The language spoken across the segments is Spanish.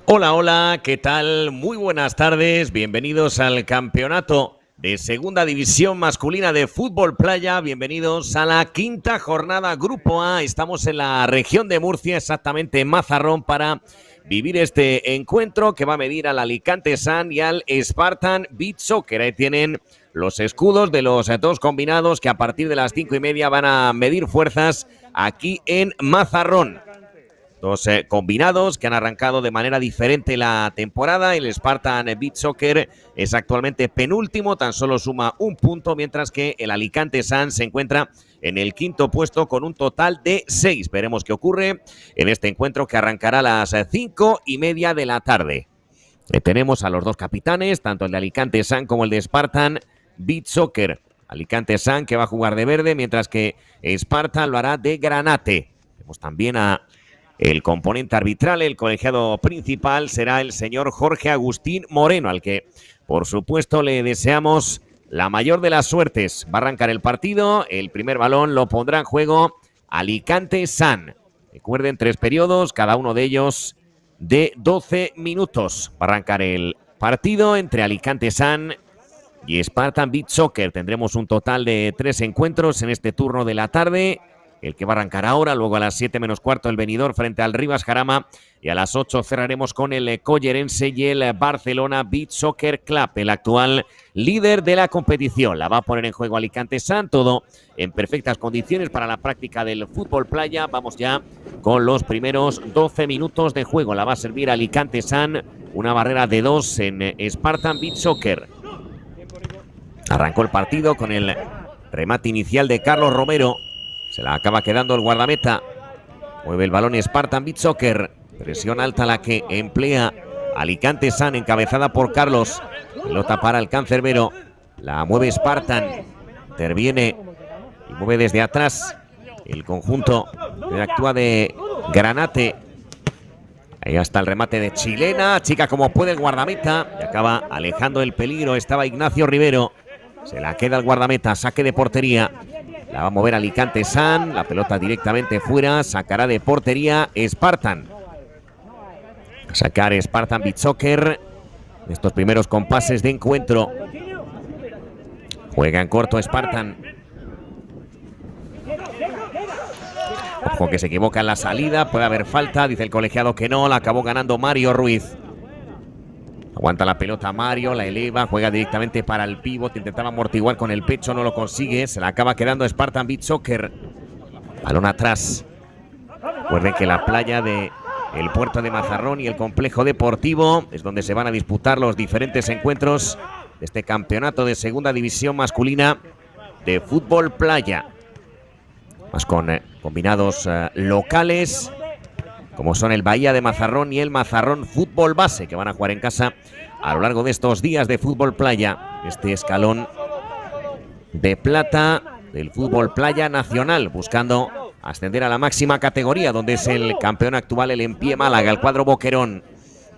Hola, hola, ¿qué tal? Muy buenas tardes, bienvenidos al campeonato de Segunda División Masculina de Fútbol Playa, bienvenidos a la quinta jornada Grupo A, estamos en la región de Murcia, exactamente en Mazarrón, para vivir este encuentro que va a medir al Alicante Sun y al Spartan Beach Soccer. Ahí tienen los escudos de los dos combinados que a partir de las 5:30 van a medir fuerzas aquí en Mazarrón. Dos combinados que han arrancado de manera diferente la temporada. El Spartan Beach Soccer es actualmente penúltimo, tan solo suma un punto, mientras que el Alicante Sun se encuentra en el quinto puesto con un total de 6. Veremos qué ocurre en este encuentro que arrancará a las 5:30 de la tarde. Tenemos a los dos capitanes, tanto el de Alicante Sun como el de Spartan Beach Soccer. Alicante Sun que va a jugar de verde, mientras que Spartan lo hará de granate. Vemos también a el componente arbitral, el colegiado principal, será el señor Jorge Agustín Moreno, al que, por supuesto, le deseamos la mayor de las suertes. Va a arrancar el partido, el primer balón lo pondrá en juego Alicante Sun. Recuerden, 3 periodos, cada uno de ellos de 12 minutos. Va a arrancar el partido entre Alicante Sun y Spartan Beach Soccer. Tendremos un total de 3 encuentros en este turno de la tarde. El que va a arrancar ahora, luego a las 7:15 el Benidorm frente al Rivas Jarama y a las 8 cerraremos con el Collerense y el Barcelona Beach Soccer Club, el actual líder de la competición. La va a poner en juego Alicante Sun, todo en perfectas condiciones para la práctica del fútbol playa. Vamos ya con los primeros 12 minutos de juego. La va a servir Alicante Sun, una barrera de 2 en Spartan Beach Soccer. Arrancó el partido con el remate inicial de Carlos Romero. Se la acaba quedando el guardameta. Mueve el balón Spartan Beach Soccer. Presión alta la que emplea Alicante Sun, encabezada por Carlos. Pelota para el cancerbero. La mueve Spartan. Interviene y mueve desde atrás el conjunto que actúa de granate. Ahí está el remate de Chilena. Chica como puede el guardameta. Y acaba alejando el peligro. Estaba Ignacio Rivero. Se la queda el guardameta. Saque de portería. La va a mover Alicante Sun, la pelota directamente fuera, sacará de portería Spartan. A sacar Spartan Beach Soccer. Estos primeros compases de encuentro. Juega en corto Spartan. Ojo que se equivoca en la salida, puede haber falta, dice el colegiado que no, la acabó ganando Mario Ruiz. Aguanta la pelota Mario, la eleva, juega directamente para el pívot, intentaba amortiguar con el pecho, no lo consigue, se la acaba quedando Spartan Beach Soccer. Balón atrás. Recuerden que la playa de el puerto de Mazarrón y el complejo deportivo es donde se van a disputar los diferentes encuentros de este campeonato de segunda división masculina de fútbol playa. Más con combinados locales, como son el Bahía de Mazarrón y el Mazarrón Fútbol Base, que van a jugar en casa a lo largo de estos días de fútbol playa. Este escalón de plata del fútbol playa nacional, buscando ascender a la máxima categoría, donde es el campeón actual, el Empie Málaga, el cuadro Boquerón.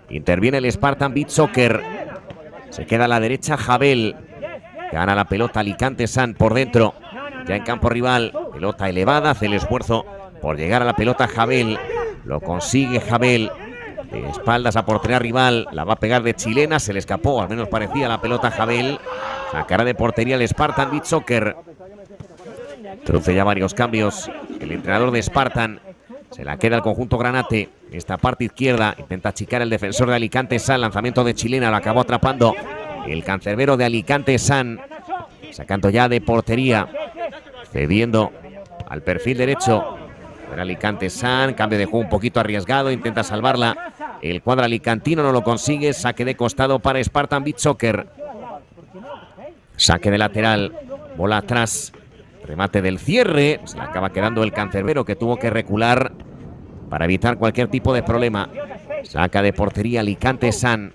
Interviene el Spartan Beach Soccer. Se queda a la derecha Jabel. Gana la pelota Alicante Sun por dentro. Ya en campo rival, pelota elevada, hace el esfuerzo por llegar a la pelota Jabel. Lo consigue Jabel, de espaldas a portería rival, la va a pegar de chilena, se le escapó, al menos parecía la pelota Jabel. Sacará de portería el Spartan Beach Soccer. Introduce ya varios cambios el entrenador de Spartan. Se la queda el conjunto granate. Esta parte izquierda intenta achicar el defensor de Alicante Sun. Lanzamiento de chilena, lo acabó atrapando el cancerbero de Alicante Sun. Sacando ya de portería, cediendo al perfil derecho. Era Alicante Sun, cambio de juego un poquito arriesgado, intenta salvarla. El cuadro alicantino no lo consigue, saque de costado para Spartan Beach Soccer. Saque de lateral, bola atrás, remate del cierre. Se le acaba quedando el cancerbero, que tuvo que recular para evitar cualquier tipo de problema. Saca de portería Alicante Sun.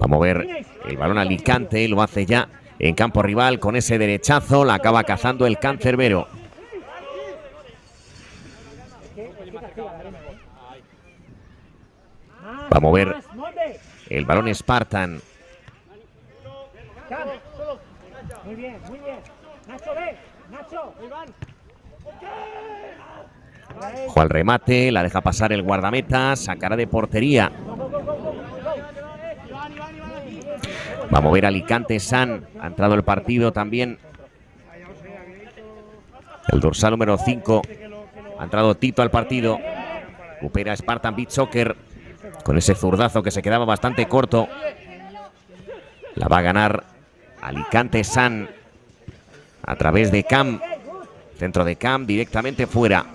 Va a mover el balón Alicante, lo hace ya en campo rival con ese derechazo, la acaba cazando el cancerbero. Va a mover el balón Spartan. Ojo al remate, la deja pasar el guardameta, sacará de portería. Va a mover Alicante San, ha entrado el partido también. El dorsal número 5, ha entrado Tito al partido. Recupera Spartan Beach Soccer con ese zurdazo que se quedaba bastante corto. La va a ganar Alicante San a través de Cam. Centro de Cam, directamente fuera.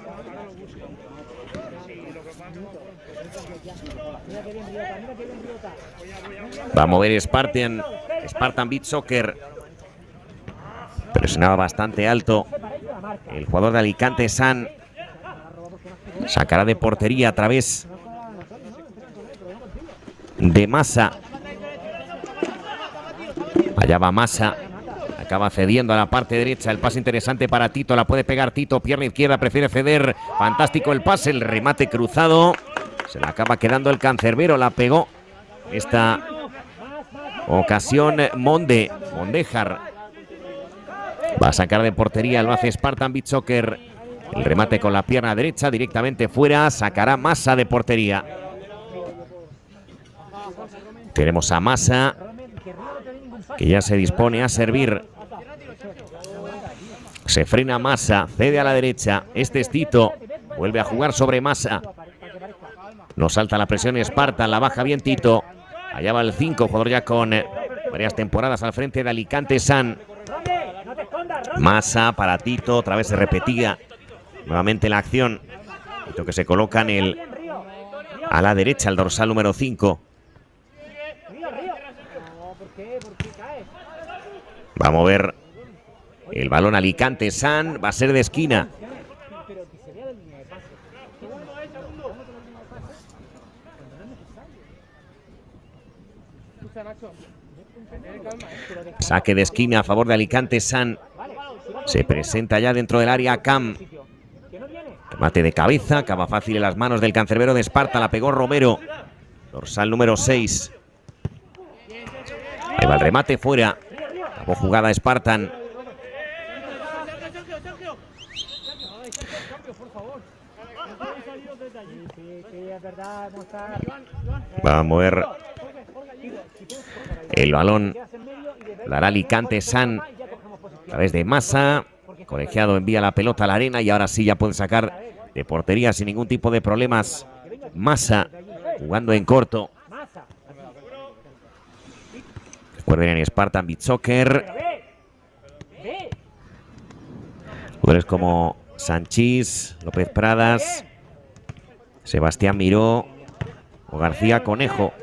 Va a mover Spartan Beach Soccer. Presionaba bastante alto el jugador de Alicante San. Sacará de portería a través de Massa. Allá va Massa. Acaba cediendo a la parte derecha. El pase interesante para Tito. La puede pegar Tito. Pierna izquierda. Prefiere ceder. Fantástico el pase. El remate cruzado. Se la acaba quedando el cancerbero. La pegó. Esta ocasión Mondejar. Va a sacar de portería. Lo hace Spartan Beach Soccer. El remate con la pierna derecha. Directamente fuera. Sacará Massa de portería. Tenemos a Massa, que ya se dispone a servir. Se frena Massa, cede a la derecha. Este es Tito, vuelve a jugar sobre Massa. No salta la presión Spartan, la baja bien Tito. Allá va el 5, jugador ya con varias temporadas al frente de Alicante San. Massa para Tito, otra vez se repetía nuevamente la acción. Tito que se coloca a la derecha, el dorsal número 5. Va a mover el balón Alicante San. Va a ser de esquina. Saque de esquina a favor de Alicante San. Se presenta ya dentro del área Cam. Remate de cabeza. Acaba fácil en las manos del cancerbero de Esparta. La pegó Romero. Dorsal número 6. Ahí va el remate fuera. Acabó jugada Spartan. Va a mover el balón. La hará Alicante San a través de Massa. Colegiado envía la pelota a la arena y ahora sí ya puede sacar de portería sin ningún tipo de problemas. Massa jugando en corto. Recuerden en Spartan Beach Soccer. Jugadores como Sanchís, López Pradas, Sebastián Miró o García Conejo.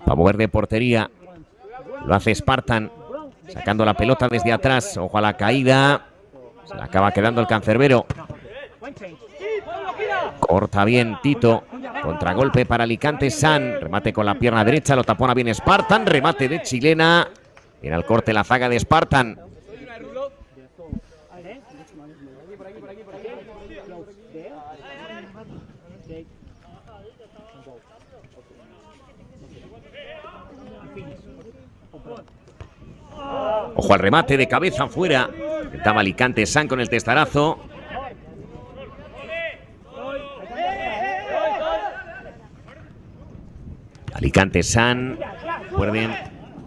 Va a mover de portería. Lo hace Spartan. Sacando la pelota desde atrás. Ojo a la caída. Se la acaba quedando el cancerbero. Corta bien Tito. Contragolpe para Alicante San. Remate con la pierna derecha. Lo tapona bien Spartan. Remate de chilena. Viene al corte la zaga de Spartan. Ojo al remate de cabeza fuera. Intentaba Alicante San con el testarazo. Alicante San. Recuerden,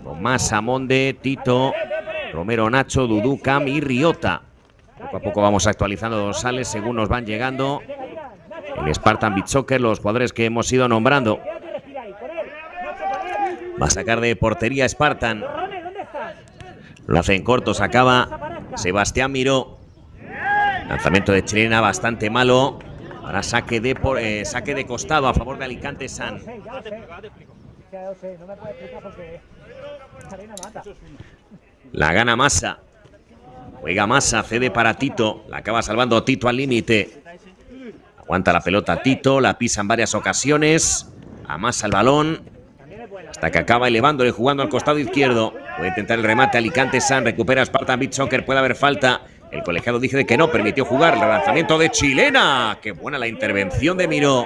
con Massa, Monde, Tito, Romero, Nacho, Dudú, Cam y Riota. Poco a poco vamos actualizando dorsales según nos van llegando. El Spartan Beach Soccer, los jugadores que hemos ido nombrando. Va a sacar de portería Spartan. Lo hace en corto, sacaba Sebastián Miró. Lanzamiento de chilena bastante malo. Ahora saque de costado a favor de Alicante San. La gana Massa. Juega Massa, cede para Tito. La acaba salvando Tito al límite. Aguanta la pelota Tito, la pisa en varias ocasiones. Amasa el balón. Hasta que acaba elevándole, jugando al costado izquierdo. Puede intentar el remate Alicante San. Recupera Spartan Beach Soccer. Puede haber falta El colegiado dice que no, permitió jugar. El lanzamiento de chilena. Qué buena la intervención de Miró.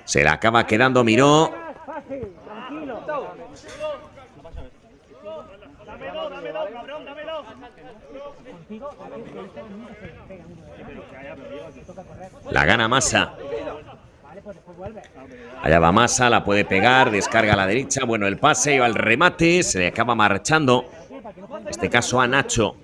Se la acaba quedando Miró. La gana Massa. Allá va Massa, la puede pegar, descarga a la derecha. Bueno, el pase iba al remate, se le acaba marchando. En este caso a Nacho.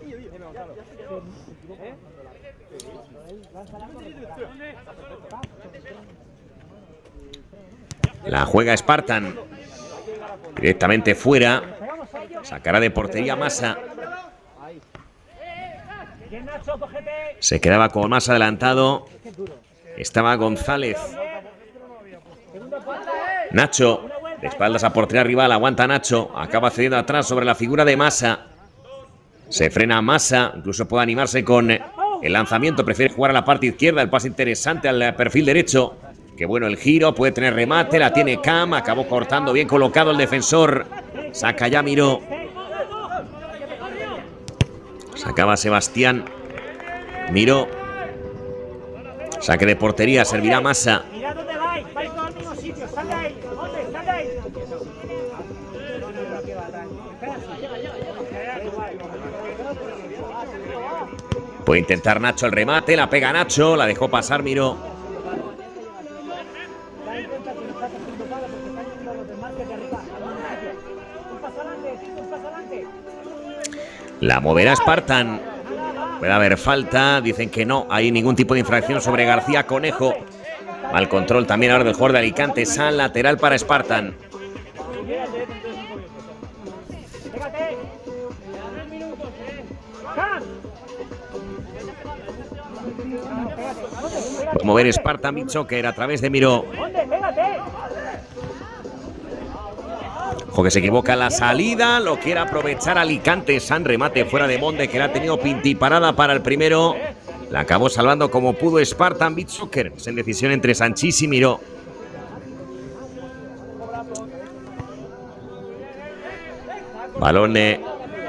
La juega Spartan. Directamente fuera. Sacará de portería Massa. Se quedaba con más adelantado. Estaba González. Nacho, de espaldas a portería rival, aguanta Nacho. Acaba cediendo atrás sobre la figura de Massa. Se frena Massa, incluso puede animarse con el lanzamiento. Prefiere jugar a la parte izquierda, el pase interesante al perfil derecho. Qué bueno el giro, puede tener remate, la tiene Cam. Acabó cortando, bien colocado el defensor. Saca ya Miró. Sacaba Sebastián. Miró. Saque de portería, servirá Massa. Puede intentar Nacho el remate, la pega Nacho, la dejó pasar Miró. La moverá Spartan. Puede haber falta, dicen que no hay ningún tipo de infracción sobre García Conejo. Mal control también ahora del jugador de Alicante, San, lateral para Spartan. Puede mover Spartan Bitsoker a través de Miró. Ojo que se equivoca la salida, lo quiere aprovechar Alicante. San, remate fuera de Monde, que la ha tenido pintiparada para el primero. La acabó salvando como pudo Spartan Bitsoker. Es en decisión entre Sanchís y Miró. Balón en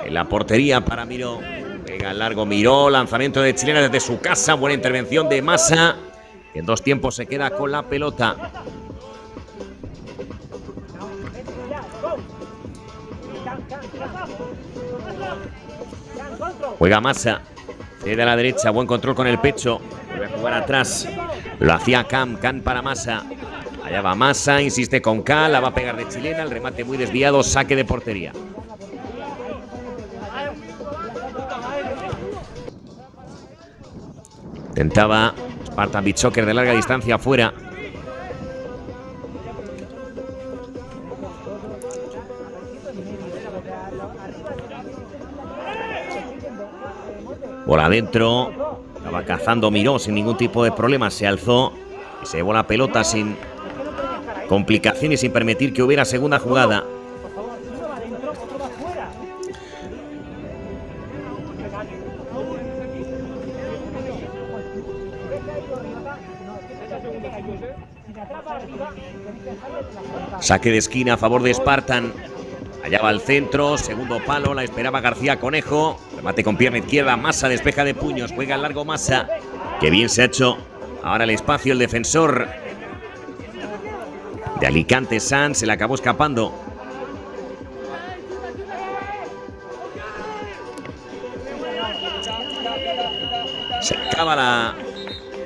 la portería para Miró. Pega al largo Miró, lanzamiento de chilena desde su casa. Buena intervención de Massa. En dos tiempos se queda con la pelota. Juega Massa. Cede a la derecha, buen control con el pecho. Vuelve a jugar atrás. Lo hacía Cam para Massa. Allá va Massa, insiste con K, la va a pegar de chilena. El remate muy desviado, saque de portería. Intentaba Spartan Bitsoker de larga distancia afuera. Por adentro, estaba cazando Miró sin ningún tipo de problema, se alzó y se llevó la pelota sin complicaciones, sin permitir que hubiera segunda jugada. Saque de esquina a favor de Spartan. Allá va al centro, segundo palo, la esperaba García Conejo. Remate con pierna izquierda, Massa despeja de puños, juega al largo Massa. Qué bien se ha hecho ahora el espacio el defensor de Alicante, San, se le acabó escapando. Se acaba la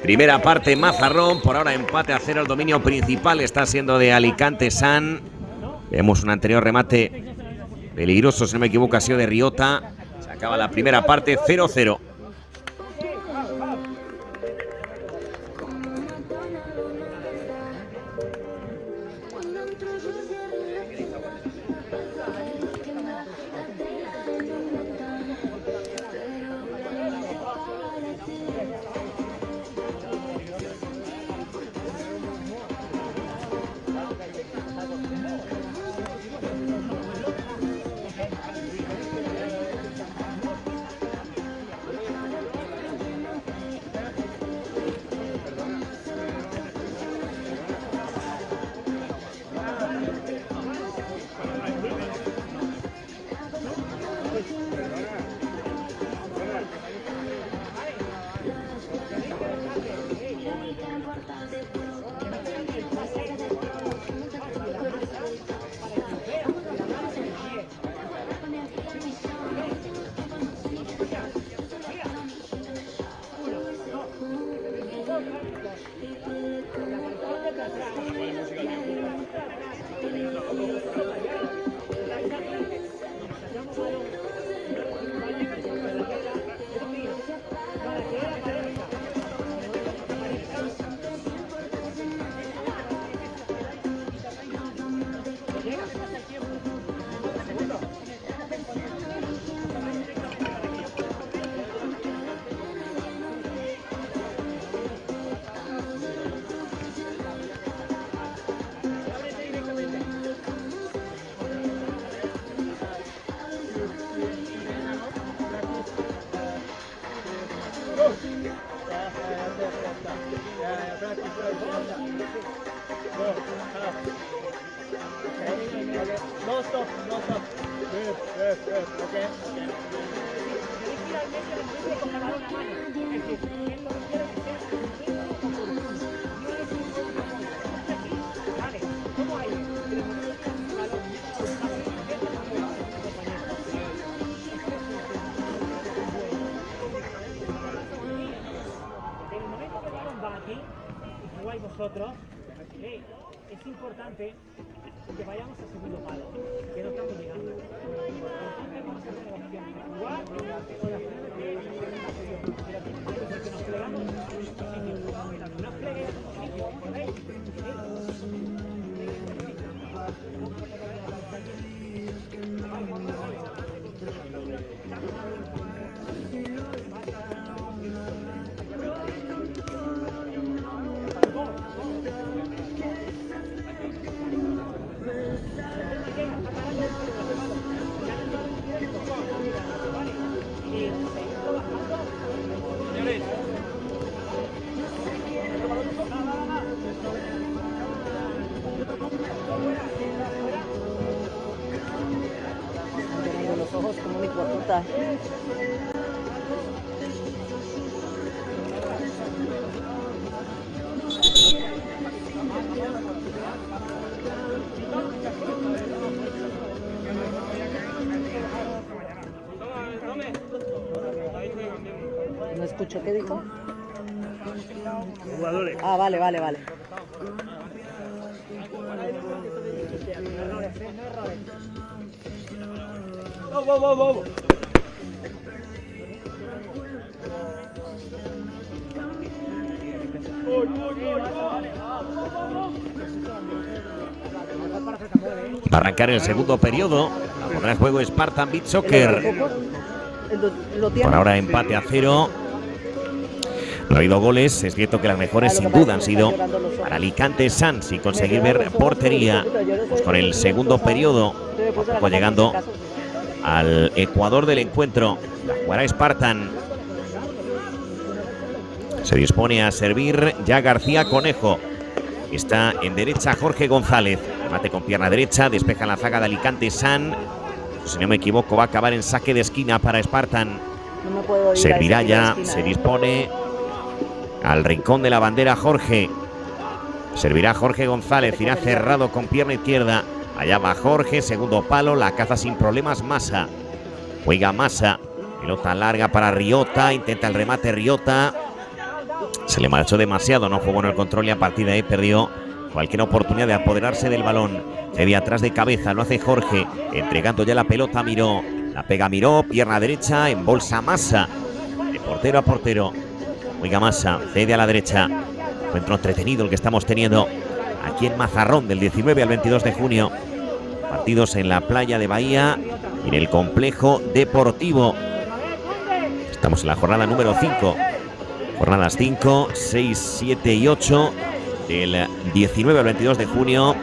primera parte, Mazarrón, por ahora empate a 0, el dominio principal está siendo de Alicante, San. Vemos un anterior remate peligroso, si no me equivoco, ha sido de Riota. Se acaba la primera parte, 0-0. Vosotros, es importante que vayamos al segundo palo, que no estamos llegando. Igual, que nos plegamos en un sitio, no plegues en un sitio, ¿podéis? Los ojos como mi cuartota. No escucho, ¿qué dijo? Jugadores. Ah, vale. Vamos. Va a arrancar el segundo periodo. La pondrá en juego Spartan Beach Soccer. Por ahora empate a 0. No ha habido goles. Es cierto que las mejores sin duda han sido para Alicante Sans y conseguir ver portería. Pues con el segundo periodo, poco llegando al ecuador del encuentro. La jugará Spartan. Se dispone a servir ya García Conejo. Está en derecha Jorge González. Remate con pierna derecha. Despeja la zaga de Alicante San. Si no me equivoco, va a acabar en saque de esquina para Spartan. Servirá ya. Se dispone al rincón de la bandera Jorge. Servirá Jorge González. Irá cerrado con pierna izquierda. Allá va Jorge. Segundo palo. La caza sin problemas Massa. Juega Massa. Pelota larga para Riota. Intenta el remate Riota. Se le marchó demasiado, no jugó en el control y a partir de ahí perdió cualquier oportunidad de apoderarse del balón. Cede atrás de cabeza, lo hace Jorge, entregando ya la pelota a Miró. La pega Miró, pierna derecha, en bolsa Massa. De portero a portero. Oiga Massa, cede a la derecha. Encuentro entretenido el que estamos teniendo aquí en Mazarrón del 19 al 22 de junio. Partidos en la playa de Bahía, en el complejo deportivo. Estamos en la jornada número 5. Jornadas 5, 6, 7 y 8 del 19 al 22 de junio.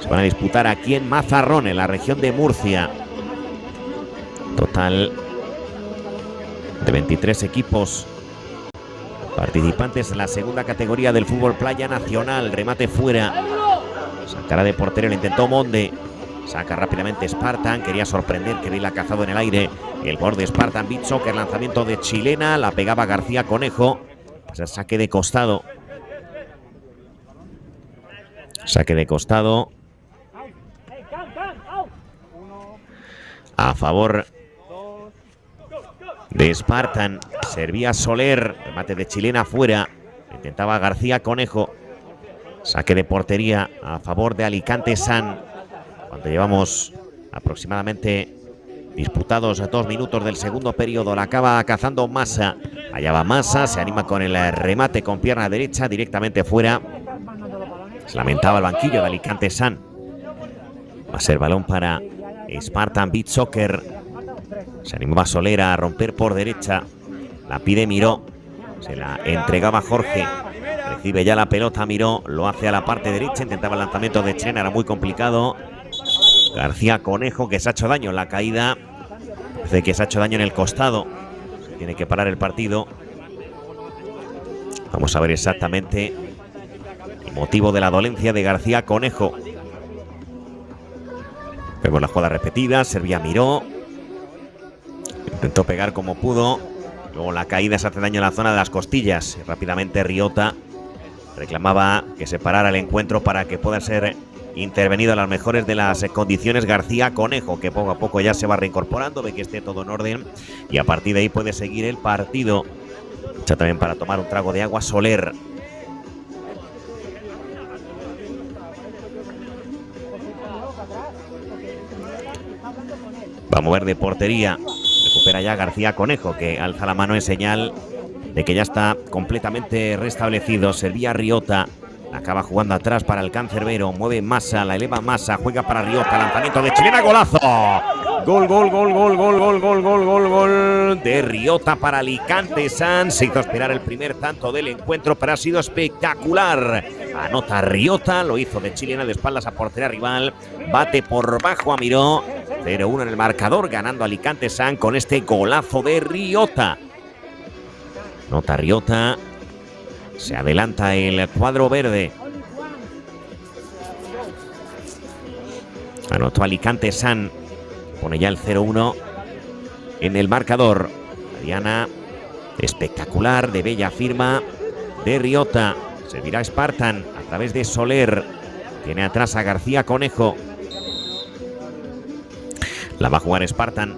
Se van a disputar aquí en Mazarrón, en la región de Murcia. Total de 23 equipos participantes en la segunda categoría del fútbol playa nacional. Remate fuera. Sacará de portero, lo intentó Monde. Saca rápidamente Spartan, quería sorprender, que la ha cazado en el aire el jugador de Spartan Beach Soccer, lanzamiento de chilena, la pegaba García Conejo. Pues saque de costado. Saque de costado. A favor de Spartan. Servía Soler, remate de chilena fuera. Intentaba García Conejo. Saque de portería a favor de Alicante San. Cuando llevamos aproximadamente disputados 2 minutos del segundo periodo, la acaba cazando Massa. Allá va Massa, se anima con el remate con pierna derecha directamente fuera. Se lamentaba el banquillo de Alicante San. Va a ser balón para Spartan Beach Soccer. Se animaba Soler a romper por derecha. La pide Miró. Se la entregaba Jorge. Recibe ya la pelota Miró. Lo hace a la parte derecha. Intentaba el lanzamiento de Chena. Era muy complicado. García Conejo, que se ha hecho daño en la caída. Parece que se ha hecho daño en el costado. Se tiene que parar el partido. Vamos a ver exactamente el motivo de la dolencia de García Conejo. Vemos la jugada repetida. Servía Miró. Intentó pegar como pudo. Luego la caída se hace daño en la zona de las costillas. Rápidamente Riota reclamaba que se parara el encuentro para que pueda ser intervenido a las mejores de las condiciones García Conejo, que poco a poco ya se va reincorporando, ve que esté todo en orden y a partir de ahí puede seguir el partido. Ya también para tomar un trago de agua Soler. Va a mover de portería. Recupera ya García Conejo, que alza la mano en señal de que ya está completamente restablecido. Servía Riota. Acaba jugando atrás para el cancerbero. Mueve Massa, la eleva Massa. Juega para Riota. Lanzamiento de chilena. Golazo. Gol, gol, gol, gol, gol, gol, gol, gol, gol, gol de Riota para Alicante San. Se hizo esperar el primer tanto del encuentro, pero ha sido espectacular. Anota Riota. Lo hizo de chilena de espaldas a portería rival. Bate por bajo a Miró. 0-1 en el marcador, ganando Alicante San con este golazo de Riota. Nota Riota. Se adelanta el cuadro verde. Anotó Alicante San. Pone ya el 0-1 en el marcador. Diana espectacular, de bella firma de Riota. Servirá Spartan a través de Soler. Tiene atrás a García Conejo. La va a jugar Spartan.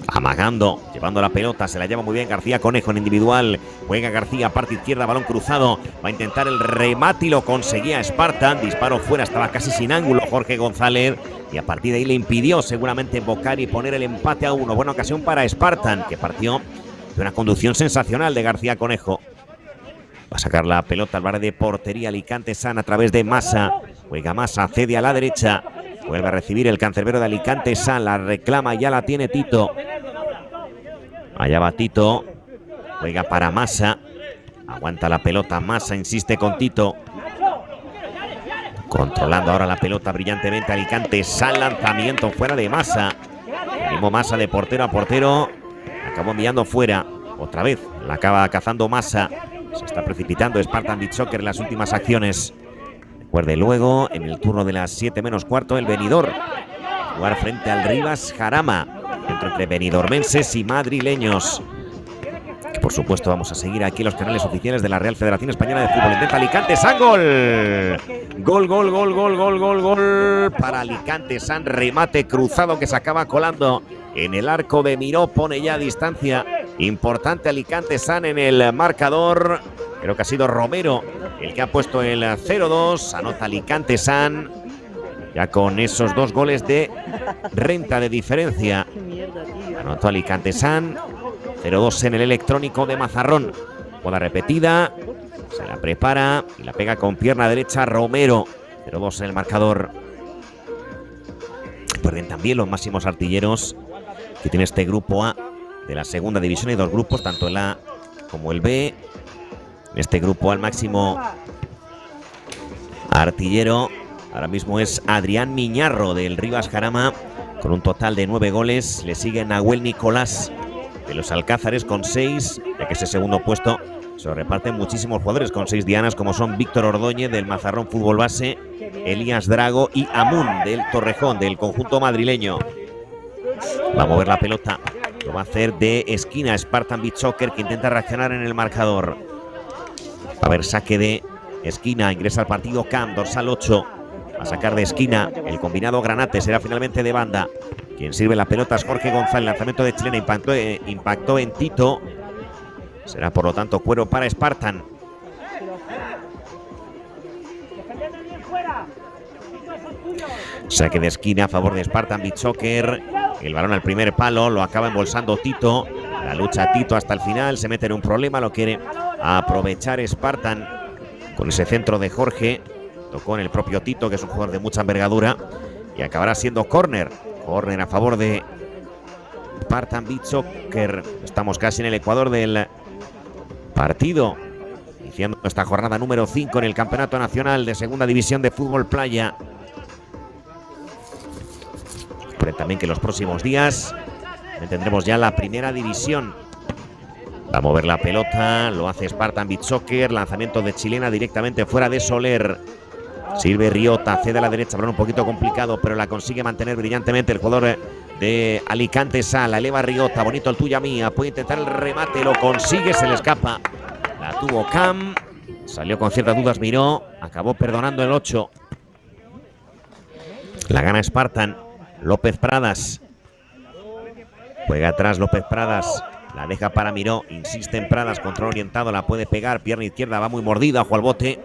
Amagando, llevando la pelota, se la lleva muy bien García Conejo en individual. Juega García, parte izquierda, balón cruzado. Va a intentar el remate y lo conseguía Spartan. Disparo fuera, estaba casi sin ángulo Jorge González. Y a partir de ahí le impidió seguramente Boccari poner el empate a 1. Buena ocasión para Spartan, que partió de una conducción sensacional de García Conejo. Va a sacar la pelota al bar de portería Alicante San a través de Massa. Juega Massa, cede a la derecha. Vuelve a recibir el cancerbero de Alicante San. La reclama, ya la tiene Tito. Allá va Tito. Juega para Massa. Aguanta la pelota. Massa insiste con Tito. Controlando ahora la pelota brillantemente Alicante San. Lanzamiento fuera de Massa. El mismo Massa de portero a portero. Acabó enviando fuera. Otra vez la acaba cazando Massa. Se está precipitando Spartan Beach Soccer en las últimas acciones. Recuerde luego, en el turno de las 7 menos cuarto, el Benidorm. Jugar frente al Rivas Jarama. Entre benidormenses y madrileños. Que por supuesto vamos a seguir aquí los canales oficiales de la Real Federación Española de Fútbol. Intenta Alicante San. Gol. Gol, gol, gol, gol, gol, gol, gol. Para Alicante San. Remate cruzado que se acaba colando en el arco de Miró. Pone ya a distancia importante Alicante San en el marcador. Creo que ha sido Romero el que ha puesto el 0-2. Anota Alicante San. Ya con esos 2 goles de renta de diferencia. Anotó Alicante San. 0-2 en el electrónico de Mazarrón. Jugada repetida. Se la prepara y la pega con pierna derecha Romero. 0-2 en el marcador. Recuerden también los máximos artilleros que tiene este grupo A de la segunda división. Hay 2 grupos, tanto el A como el B. En este grupo al máximo artillero ahora mismo es Adrián Miñarro del Rivas Jarama, con un total de 9 goles. Le sigue Nahuel Nicolás de los Alcázares con 6, ya que ese segundo puesto se lo reparten muchísimos jugadores con 6 dianas, como son Víctor Ordóñez del Mazarrón Fútbol Base, Elías Drago y Amun del Torrejón, del conjunto madrileño. Va a mover la pelota, lo va a hacer de esquina Spartan Beach Soccer, que intenta reaccionar en el marcador. Va a haber saque de esquina, ingresa al partido Cam, dorsal 8. Va a sacar de esquina el combinado Granate, será finalmente de banda. Quien sirve la pelota es Jorge González. Lanzamiento de chilena, impactó en Tito. Será por lo tanto cuero para Spartan. Saque de esquina a favor de Spartan Beach Soccer. El balón al primer palo, lo acaba embolsando Tito. La lucha Tito hasta el final, se mete en un problema, lo quiere aprovechar Spartan con ese centro de Jorge. Tocó en el propio Tito, que es un jugador de mucha envergadura, y acabará siendo córner. Córner a favor de Spartan Beach Soccer. Estamos casi en el ecuador del partido, iniciando esta jornada número 5 en el Campeonato Nacional de Segunda División de Fútbol Playa. Pero también que en los próximos días tendremos ya la primera división. Va a mover la pelota, lo hace Spartan Beach Soccer, lanzamiento de chilena directamente fuera de Soler. Sirve Riota, cede a la derecha, balón un poquito complicado, pero la consigue mantener brillantemente el jugador de Alicante San. La eleva Riota, bonito el tuya mía, puede intentar el remate, lo consigue, se le escapa. La tuvo Cam, salió con ciertas dudas Miró, acabó perdonando el 8. La gana Spartan. López Pradas. Juega atrás López Pradas. La deja para Miró. Insiste en Pradas. Control orientado. La puede pegar. Pierna izquierda. Va muy mordida. Ojo al bote.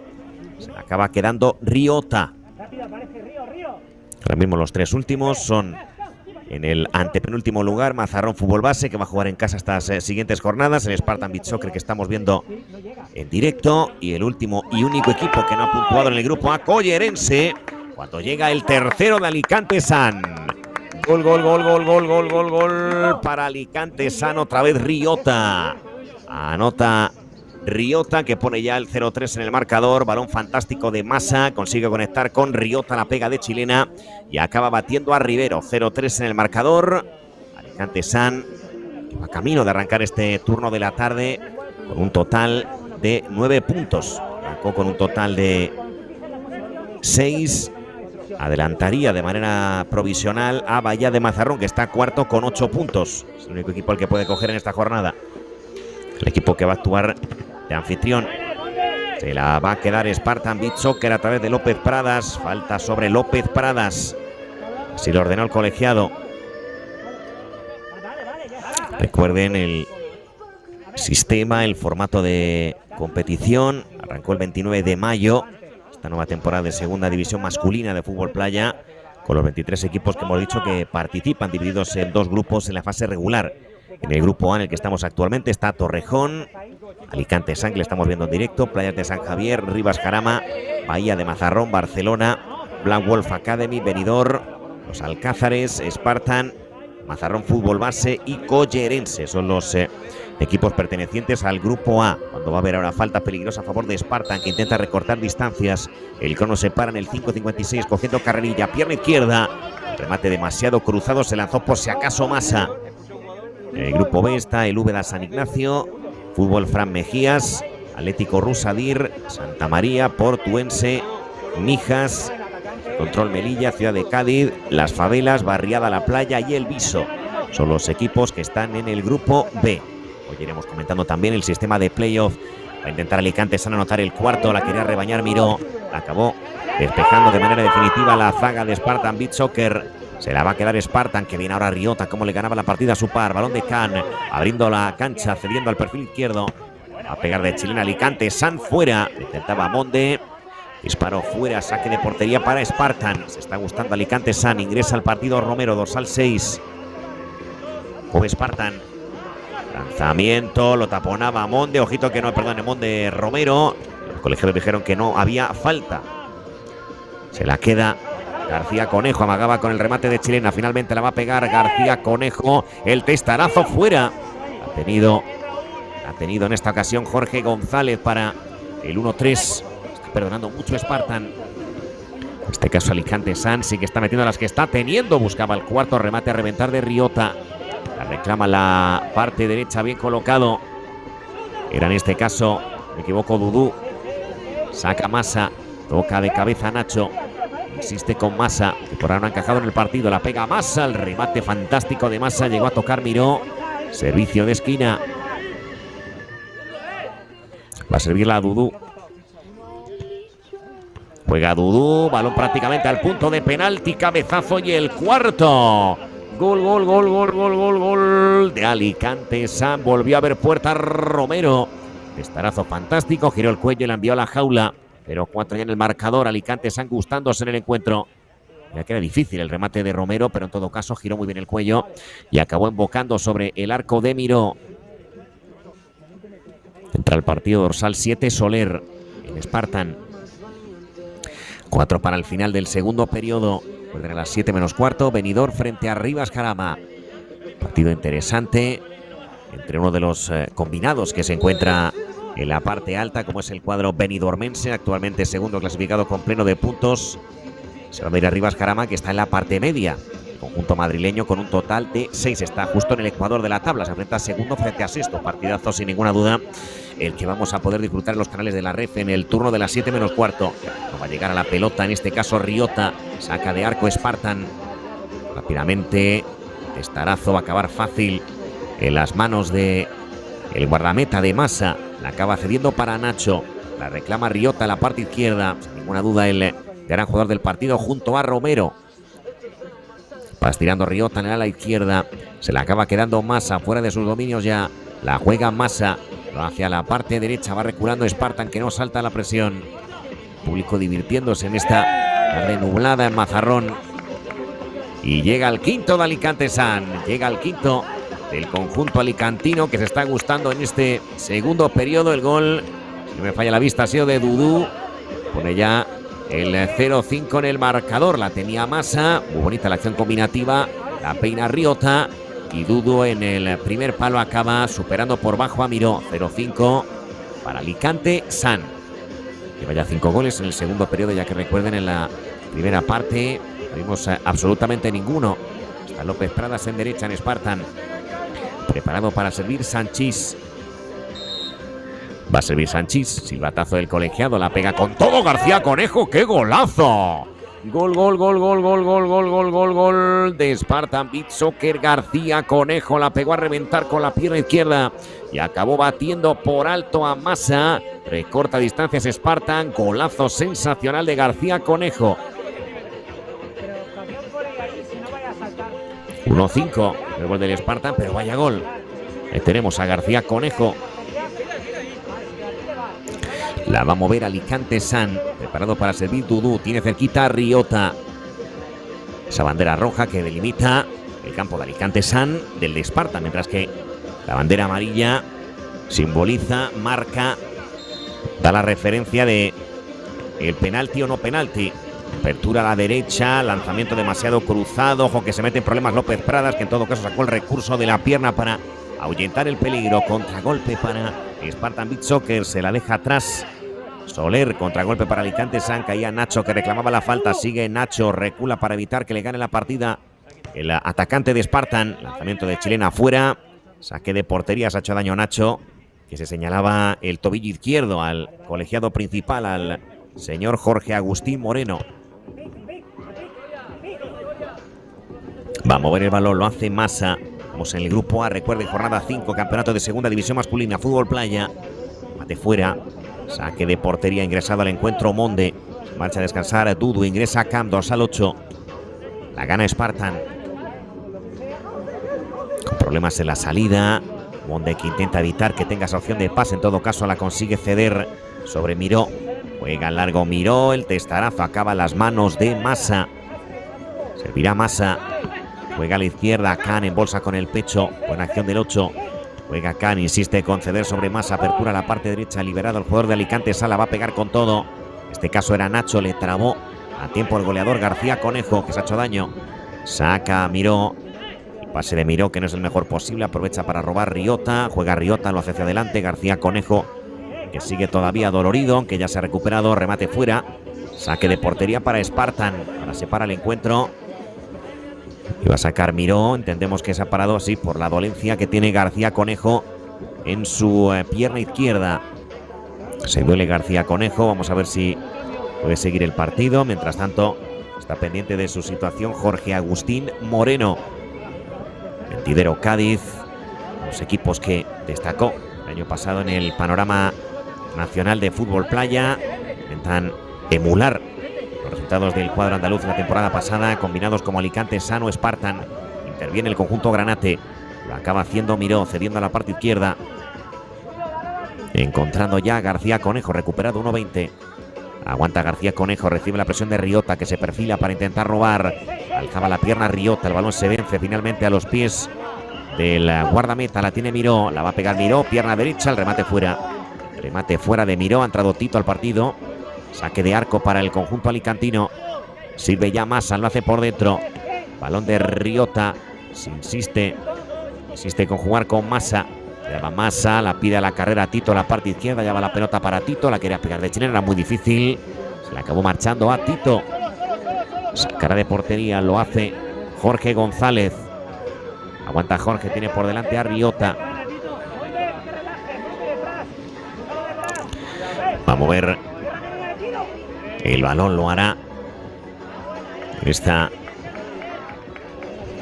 Se la acaba quedando Riota. Ahora mismo los tres últimos son en el antepenúltimo lugar. Mazarrón Fútbol Base, que va a jugar en casa estas siguientes jornadas. El Spartan Beach Soccer, que estamos viendo en directo. Y el último y único equipo que no ha puntuado en el grupo A, Collerense. Cuando llega el tercero de Alicante San. Gol, gol, gol, gol, gol, gol, gol, gol para Alicante San. Otra vez Riota. Anota Riota, que pone ya el 0-3 en el marcador. Balón fantástico de Massa. Consigue conectar con Riota, la pega de chilena. Y acaba batiendo a Rivero. 0-3 en el marcador. Alicante San va camino de arrancar este turno de la tarde con un total de 9 puntos. Arrancó con un total de 6. Adelantaría de manera provisional a Bahía de Mazarrón, que está cuarto con 8 puntos. Es el único equipo al que puede coger en esta jornada. El equipo que va a actuar de anfitrión. Se la va a quedar Spartan Beach Soccer a través de López Pradas. Falta sobre López Pradas. Así lo ordenó el colegiado. Recuerden el sistema, el formato de competición. Arrancó el 29 de mayo. Esta nueva temporada de segunda división masculina de fútbol playa, con los 23 equipos que hemos dicho que participan, divididos en 2 grupos en la fase regular. En el grupo A, en el que estamos actualmente, está Torrejón, Alicante San, que le estamos viendo en directo, Playas de San Javier, Rivas Jarama, Bahía de Mazarrón, Barcelona, Black Wolf Academy, Benidorm, Los Alcázares, Spartan, Mazarrón Fútbol Base y Collerense. Son los equipos pertenecientes al grupo A. Cuando va a haber ahora falta peligrosa a favor de Spartan, que intenta recortar distancias. El crono se para en el 5.56, cogiendo carrerilla, pierna izquierda. Remate demasiado cruzado, se lanzó por si acaso Massa. En el grupo B está el Úbeda San Ignacio, Fútbol Fran Mejías, Atlético Rusadir, Santa María, Portuense, Mijas, Control Melilla, Ciudad de Cádiz, Las Favelas, Barriada La Playa y El Viso. Son los equipos que están en el grupo B. Hoy iremos comentando también el sistema de playoff. Va a intentar Alicante San anotar el cuarto. La quería rebañar Miró. Acabó despejando de manera definitiva la zaga de Spartan Beach Soccer. Se la va a quedar Spartan, que viene ahora Riota. Como le ganaba la partida a su par. Balón de Can. Abriendo la cancha, cediendo al perfil izquierdo. A pegar de chilena Alicante San fuera. Intentaba Monde. Disparó fuera. Saque de portería para Spartan. Se está gustando Alicante San. Ingresa al partido Romero. Dorsal 6. Juega Spartan. Lanzamiento, lo taponaba Monde, ojito que no, perdone, Monde Romero. Los colegiados dijeron que no había falta. Se la queda García Conejo, amagaba con el remate de chilena, finalmente la va a pegar García Conejo. El testarazo fuera. Ha tenido en esta ocasión Jorge González para el 1-3. Está perdonando mucho Spartan. En este caso Alicante San sí que está metiendo las que está teniendo. Buscaba el cuarto remate a reventar de Riota. La reclama la parte derecha, bien colocado. Era en este caso, me equivoco, Dudú. Saca Massa, toca de cabeza Nacho. Insiste con Massa, que por ahora no ha encajado en el partido. La pega Massa, el remate fantástico de Massa. Llegó a tocar Miró. Servicio de esquina. Va a servirla a Dudú. Juega Dudú, balón prácticamente al punto de penalti, cabezazo y el cuarto. Gol de Alicante San. Volvió a haber puerta Romero. Testarazo fantástico, giró el cuello y la envió a la jaula. Pero 4 ya en el marcador. Alicante San gustándose en el encuentro. Ya que era difícil el remate de Romero, pero en todo caso giró muy bien el cuello y acabó embocando sobre el arco de Miró. Entra el partido dorsal 7 Soler, el Spartan. 4 para el final del segundo periodo. Vuelven a las 7 menos cuarto. Benidorm frente a Rivas Jarama. Partido interesante entre uno de los combinados que se encuentra en la parte alta, como es el cuadro benidormense, actualmente segundo clasificado con pleno de puntos. Se va a ir a Rivas Jarama, que está en la parte media. El conjunto madrileño con un total de 6. Está justo en el ecuador de la tabla. Se enfrenta segundo frente a sexto. Partidazo sin ninguna duda. El que vamos a poder disfrutar en los canales de la Ref en el turno de las 7 menos cuarto. No va a llegar a la pelota, en este caso Riota. Saca de arco Spartan. Rápidamente. Testarazo va a acabar fácil en las manos de el guardameta de Massa. La acaba cediendo para Nacho. La reclama Riota a la parte izquierda. Sin ninguna duda el gran jugador del partido junto a Romero. Va estirando Riota en el ala izquierda. Se la acaba quedando Massa fuera de sus dominios ya. La juega Massa. Hacia la parte derecha va reculando Spartan, que no salta la presión. Público divirtiéndose en esta tarde nublada en Mazarrón. Y llega el quinto de Alicante San. Llega el quinto del conjunto alicantino, que se está gustando en este segundo periodo. El gol, si no me falla la vista, ha sido de Dudú. Pone ya el 0-5 en el marcador. La tenía Massa. Muy bonita la acción combinativa. La peina Riota. Y Dudu en el primer palo acaba superando por bajo a Miró. 0-5 para Alicante San. Lleva ya 5 goles en el segundo periodo, ya que recuerden en la primera parte no vimos absolutamente ninguno. Está López Pradas en derecha en Spartan. Preparado para servir Sanchís. Va a servir Sanchís. Silbatazo del colegiado. La pega con todo García Conejo. ¡Qué golazo! Gol de Spartan Beach Soccer. García Conejo la pegó a reventar con la pierna izquierda y acabó batiendo por alto a Massa. Recorta distancias Spartan. Golazo sensacional de García Conejo. 1-5 el gol del Spartan, pero vaya gol. Ahí tenemos a García Conejo. La va a mover Alicante San. Preparado para servir Dudú. Tiene cerquita a Riota. Esa bandera roja que delimita el campo de Alicante San del de Spartan. Mientras que la bandera amarilla simboliza, marca, da la referencia de el penalti o no penalti. Apertura a la derecha. Lanzamiento demasiado cruzado. Ojo que se mete en problemas López Pradas, que en todo caso sacó el recurso de la pierna para ahuyentar el peligro. Contragolpe para Spartan Beach Soccer. Se la deja atrás Soler. Contragolpe para Alicante San. Caía Nacho, que reclamaba la falta. Sigue Nacho. Recula para evitar que le gane la partida el atacante de Spartan. Lanzamiento de chilena afuera. Saque de portería. Se ha hecho daño Nacho, que se señalaba el tobillo izquierdo al colegiado principal, al señor Jorge Agustín Moreno. Va a mover el balón. Lo hace Massa. Vamos en el grupo A. Recuerden, jornada 5, campeonato de segunda división masculina, fútbol playa. Mate fuera. Saque de portería ingresado al encuentro Monde. Marcha a descansar Dudu. Ingresa Cam, dorsal 8. La gana Spartan. Con problemas en la salida. Monde, que intenta evitar que tenga esa opción de pase. En todo caso la consigue ceder sobre Miró. Juega largo Miró. El testarazo acaba en las manos de Massa. Servirá Massa. Juega a la izquierda. Can en bolsa con el pecho. Buena acción del 8. Juega Can, insiste con ceder sobre Massa. Apertura a la parte derecha. Liberado el jugador de Alicante. Sala va a pegar con todo. En este caso era Nacho. Le trabó a tiempo el goleador García Conejo, que se ha hecho daño. Saca a Miró. El pase de Miró, que no es el mejor posible. Aprovecha para robar Riota. Juega Riota, lo hace hacia adelante. García Conejo, que sigue todavía dolorido, aunque ya se ha recuperado. Remate fuera. Saque de portería para Spartan. Ahora se para el encuentro. Y va a sacar Miró. Entendemos que se ha parado así por la dolencia que tiene García Conejo en su pierna izquierda. Se duele García Conejo. Vamos a ver si puede seguir el partido. Mientras tanto, está pendiente de su situación Jorge Agustín Moreno. Mentidero Cádiz. Los equipos que destacó el año pasado en el panorama nacional de fútbol playa. Intentan emular los resultados del cuadro andaluz en la temporada pasada, combinados como Alicante San o Spartan. Interviene el conjunto granate. Lo acaba haciendo Miró, cediendo a la parte izquierda. Encontrando ya a García Conejo, recuperado 1-20. Aguanta García Conejo, recibe la presión de Riota, que se perfila para intentar robar. Alzaba la pierna Riota, el balón se vence finalmente a los pies del guardameta. La tiene Miró, la va a pegar Miró, pierna derecha, el remate fuera. Remate fuera de Miró, ha entrado Tito al partido. Saque de arco para el conjunto alicantino. Sirve ya Massa, lo hace por dentro. Balón de Riota, se insiste con jugar con Massa. Ya va Massa, la pide a la carrera Tito, la parte izquierda, ya va la pelota para Tito, la quería pegar de chilena, era muy difícil. Se le acabó marchando a Tito. Sacará de portería, lo hace Jorge González. Aguanta Jorge, tiene por delante a Riota. Va a mover el balón, lo hará en esta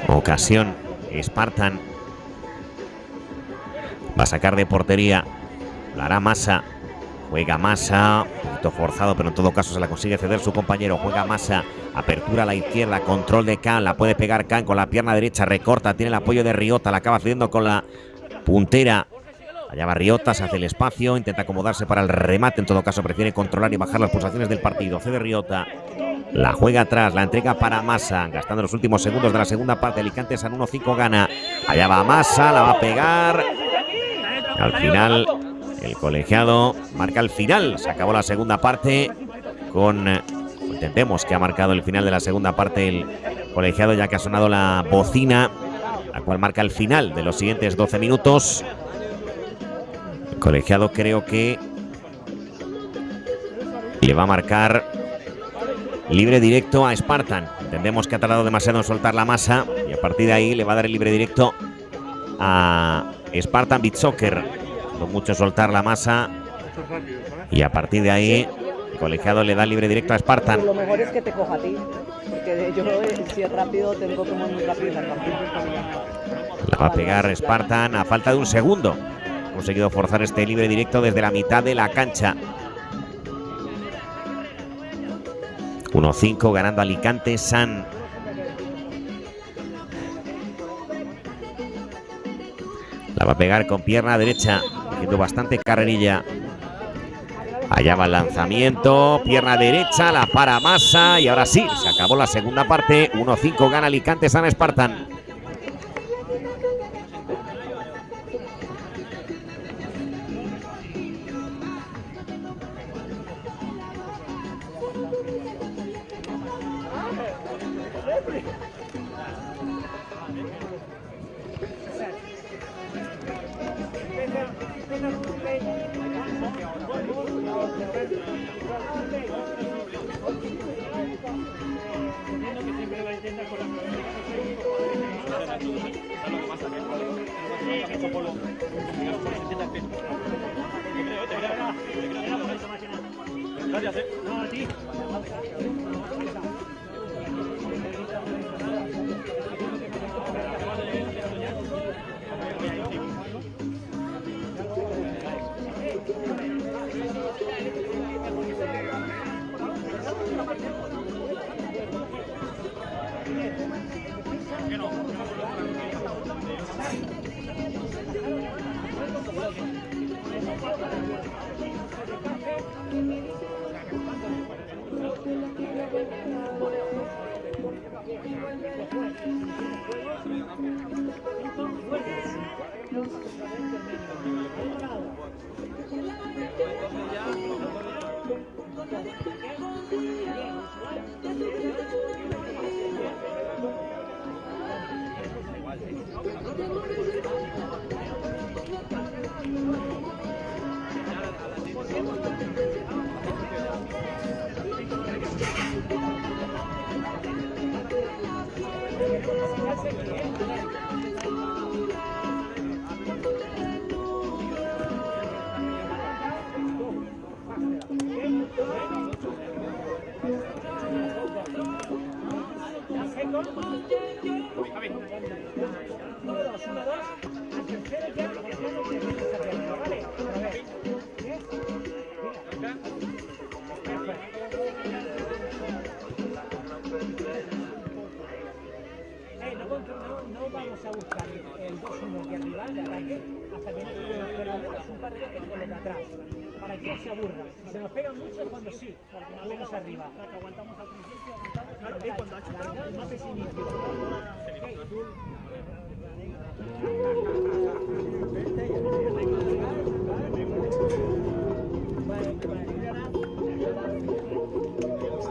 ocasión Spartan. Va a sacar de portería, lo hará Massa. Juega Massa, un poquito forzado, pero en todo caso se la consigue ceder su compañero. Juega Massa, apertura a la izquierda, control de Can, la puede pegar Can con la pierna derecha, recorta, tiene el apoyo de Riota, la acaba cediendo con la puntera. Allá va Riota, se hace el espacio, intenta acomodarse para el remate, en todo caso prefiere controlar y bajar las pulsaciones del partido. Cede Riota, la juega atrás, la entrega para Massa, gastando los últimos segundos de la segunda parte. Alicante San 1-5 gana. Allá va Massa, la va a pegar. Al final, el colegiado marca el final. Se acabó la segunda parte con... Entendemos que ha marcado el final de la segunda parte el colegiado, ya que ha sonado la bocina, la cual marca el final de los siguientes 12 minutos. El colegiado creo que le va a marcar libre directo a Spartan. Entendemos que ha tardado demasiado en soltar la Massa y a partir de ahí le va a dar el libre directo a Spartan Beach Soccer. No mucho soltar la Massa y a partir de ahí el colegiado le da libre directo a Spartan. Lo mejor es que te coja a ti, porque yo si es rápido tengo que tomar muy rápido. La va a pegar Spartan a falta de un segundo. Ha conseguido forzar este libre directo desde la mitad de la cancha. 1-5 ganando Alicante San. La va a pegar con pierna derecha, haciendo bastante carrerilla. Allá va el lanzamiento, pierna derecha, la para Massa y ahora sí, se acabó la segunda parte. 1-5 gana Alicante San Spartan. no vamos a buscar el 2-1 que el rival de ataque hasta que no tengamos por lo menos un par de veces con los de atrás, para que no se aburran. Si se nos pegan mucho es cuando sí, menos arriba. Aguantamos al principio, aguantamos más ese inicio.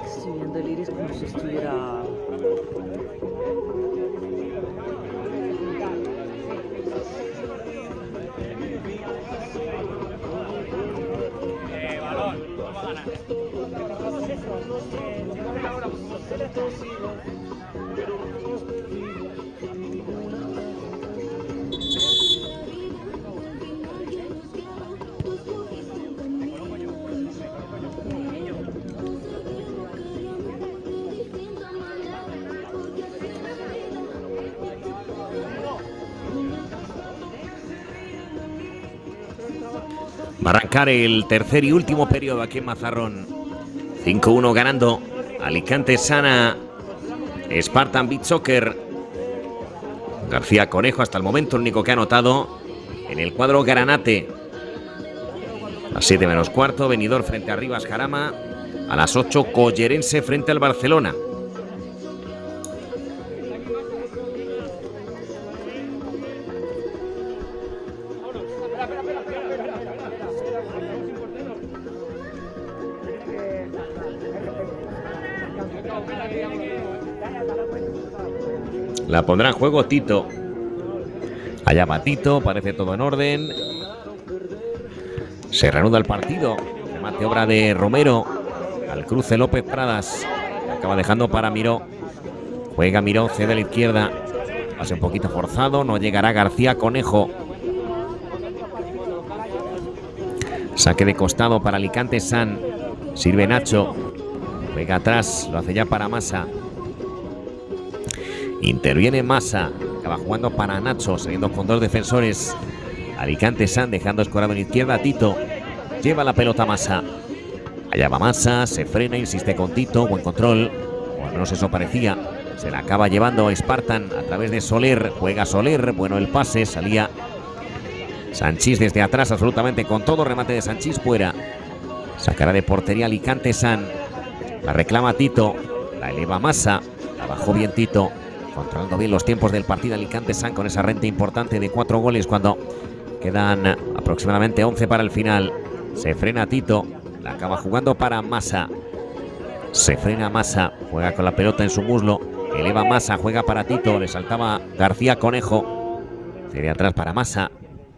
Estoy viendo el iris como si estuviera... Va a arrancar el tercer y último periodo aquí en Mazarrón. 5-1 ganando Alicante Sana Spartan Beach Soccer. García Conejo hasta el momento el único que ha anotado en el cuadro granate. A las 7 menos cuarto, Benidorm frente a Rivas Jarama. A las 8, Collerense frente al Barcelona. La pondrá en juego Tito. Allá va Tito, parece todo en orden. Se reanuda el partido. Remate obra de Romero. Al cruce López Pradas. Acaba dejando para Miró. Juega Miró, cede a la izquierda. Pase un poquito forzado. No llegará García Conejo. Saque de costado para Alicante San. Sirve Nacho. Juega atrás. Lo hace ya para Massa. Interviene Massa, acaba jugando para Nacho, saliendo con dos defensores. Alicante San dejando escorado en izquierda. Tito lleva la pelota a Massa. Allá va Massa, se frena, insiste con Tito, buen control. O al menos eso parecía. Se la acaba llevando Spartan a través de Soler. Juega Soler, bueno el pase, salía Sanchís desde atrás absolutamente con todo. Remate de Sanchís fuera. Sacará de portería Alicante San. La reclama Tito, la eleva Massa, la bajó bien Tito. Controlando bien los tiempos del partido Alicante San con esa renta importante de 4 goles cuando quedan aproximadamente 11 para el final. Se frena Tito, la acaba jugando para Massa. Se frena Massa, juega con la pelota en su muslo. Eleva Massa, juega para Tito, le saltaba García Conejo. Cede atrás para Massa.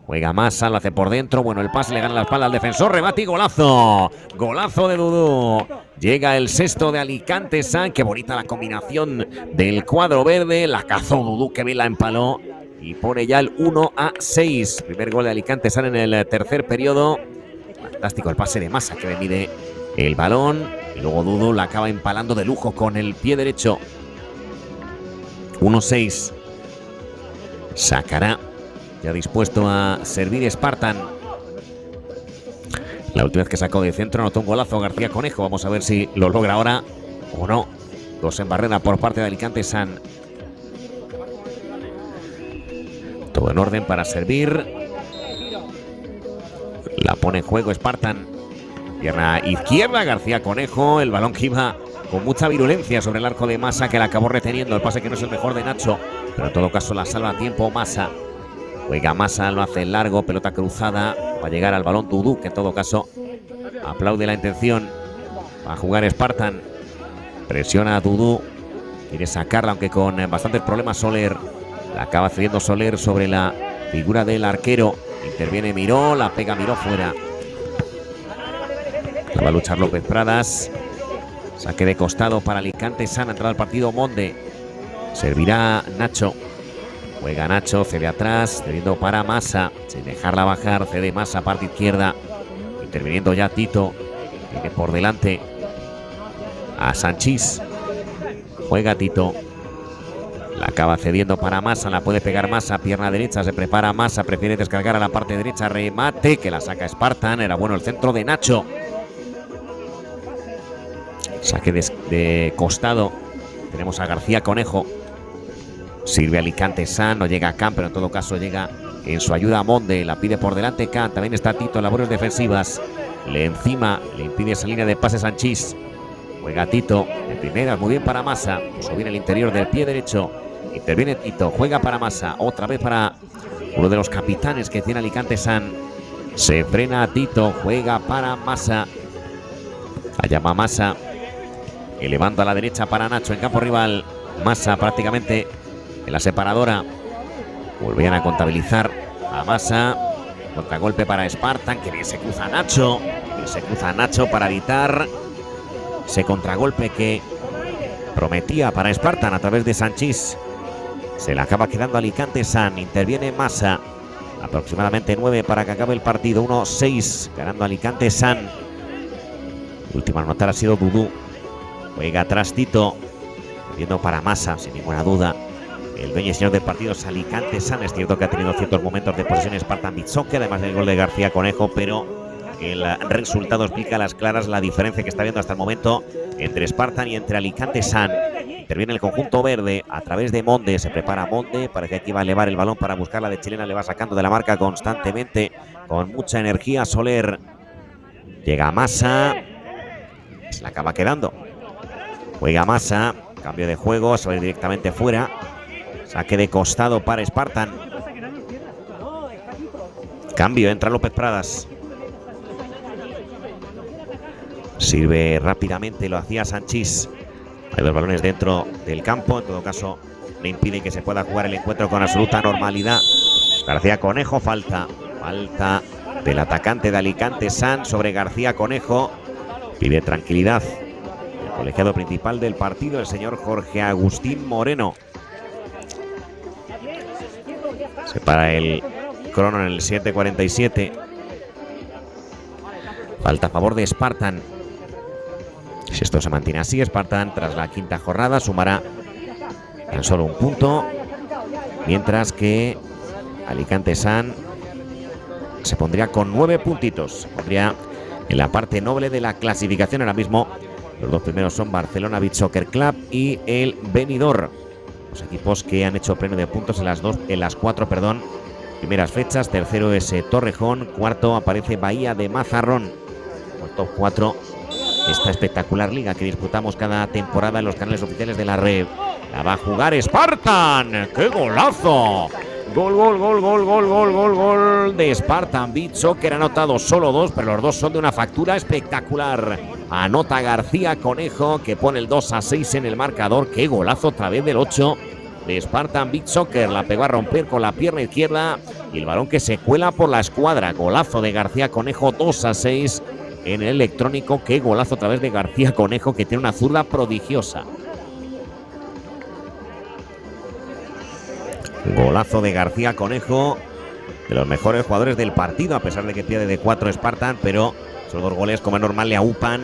Juega Massa, lo hace por dentro. Bueno, el pase le gana la espalda al defensor. Remate y golazo. Golazo de Dudú. Llega el sexto de Alicante San. Qué bonita la combinación del cuadro verde. La cazó Dudú, que bien la empaló. Y pone ya el 1-6. Primer gol de Alicante San en el tercer periodo. Fantástico el pase de Massa, que mide el balón. Y luego Dudú la acaba empalando de lujo con el pie derecho. 1-6. Sacará. Ya dispuesto a servir Spartan. La última vez que sacó de centro anotó un golazo García Conejo. Vamos a ver si lo logra ahora o no. Dos en barrera por parte de Alicante San. Todo en orden para servir. La pone en juego Spartan. Pierna izquierda García Conejo. El balón que iba con mucha virulencia sobre el arco de Massa, que la acabó reteniendo. El pase que no es el mejor de Nacho, pero en todo caso la salva a tiempo Massa. Juega Massa, lo hace largo, pelota cruzada. Va a llegar al balón Dudú, que en todo caso aplaude la intención. Va a jugar Spartan. Presiona a Dudú. Quiere sacarla, aunque con bastantes problemas Soler. La acaba cediendo Soler sobre la figura del arquero. Interviene Miró, la pega Miró fuera. La va a luchar López Pradas. Saque de costado para Alicante San. Ha entrado al partido Monde. Servirá Nacho. Juega Nacho, cede atrás, cediendo para Massa, sin dejarla bajar, cede Massa, parte izquierda, interviniendo ya Tito, viene por delante a Sanchís, juega Tito, la acaba cediendo para Massa, la puede pegar Massa, pierna derecha, se prepara Massa, prefiere descargar a la parte derecha, remate, que la saca Spartan, era bueno el centro de Nacho. Saque de costado, tenemos a García Conejo. Sirve Alicante San, no llega a Can, pero en todo caso llega en su ayuda a Monde. La pide por delante Can, también está Tito en labores defensivas. Le impide esa línea de pase Sanchís. Juega Tito de primeras, muy bien para Massa. Sube en el interior del pie derecho. Interviene Tito, juega para Massa. Otra vez para uno de los capitanes que tiene Alicante San. Se frena Tito, juega para Massa. Allá va Massa. Elevando a la derecha para Nacho en campo rival. Massa prácticamente en la separadora. Volvían a contabilizar a Massa. Contragolpe para Spartan, que bien se cruza Nacho. Bien se cruza Nacho para evitar ese contragolpe que prometía para Spartan a través de Sanchís. Se la acaba quedando Alicante San. Interviene Massa. Aproximadamente 9 para que acabe el partido. 1-6 ganando Alicante San. Última a anotar ha sido Dudú. Juega atrás Tito. Viendo para Massa, sin ninguna duda. El dueño y señor del partido es Alicante San. Es cierto que ha tenido ciertos momentos de posesión Spartan Beach Soccer, además del gol de García Conejo, pero el resultado explica a las claras la diferencia que está viendo hasta el momento entre Spartan y entre Alicante San. Interviene el conjunto verde a través de Monde. Se prepara Monde. Parece que iba a elevar el balón para buscar la de chilena. Le va sacando de la marca constantemente con mucha energía Soler. Llega Massa. Se la acaba quedando. Juega Massa. Cambio de juego. Se va a ir directamente fuera. Saque de costado para Spartan. Cambio. Entra López Pradas. Sirve rápidamente. Lo hacía Sanchís. Hay dos balones dentro del campo. En todo caso, le impide que se pueda jugar el encuentro con absoluta normalidad. García Conejo, falta. Falta del atacante de Alicante San sobre García Conejo. Pide tranquilidad el colegiado principal del partido, el señor Jorge Agustín Moreno. Se para el crono en el 7:47. Falta a favor de Spartan. Si esto se mantiene así, Spartan tras la quinta jornada sumará tan solo un punto, mientras que Alicante San se pondría con 9 puntitos. Se pondría en la parte noble de la clasificación. Ahora mismo los dos primeros son Barcelona Beach Soccer Club y el Benidorm. Los equipos que han hecho pleno de puntos en las cuatro primeras fechas. Tercero es Torrejón. Cuarto aparece Bahía de Mazarrón. El top 4. Esta espectacular liga que disputamos cada temporada en los canales oficiales de la red. La va a jugar Spartan. ¡Qué golazo! Gol de Spartan Beach Soccer. Ha anotado solo 2, pero los dos son de una factura espectacular. Anota García Conejo, que pone el 2-6 en el marcador. ¡Qué golazo otra vez del 8 de Spartan Beach Soccer! La pegó a romper con la pierna izquierda y el balón que se cuela por la escuadra. Golazo de García Conejo, 2-6 en el electrónico. Qué golazo otra vez de García Conejo, que tiene una zurda prodigiosa. Golazo de García Conejo, de los mejores jugadores del partido, a pesar de que pierde de 4 Spartan, pero esos dos goles, como es normal, le aupan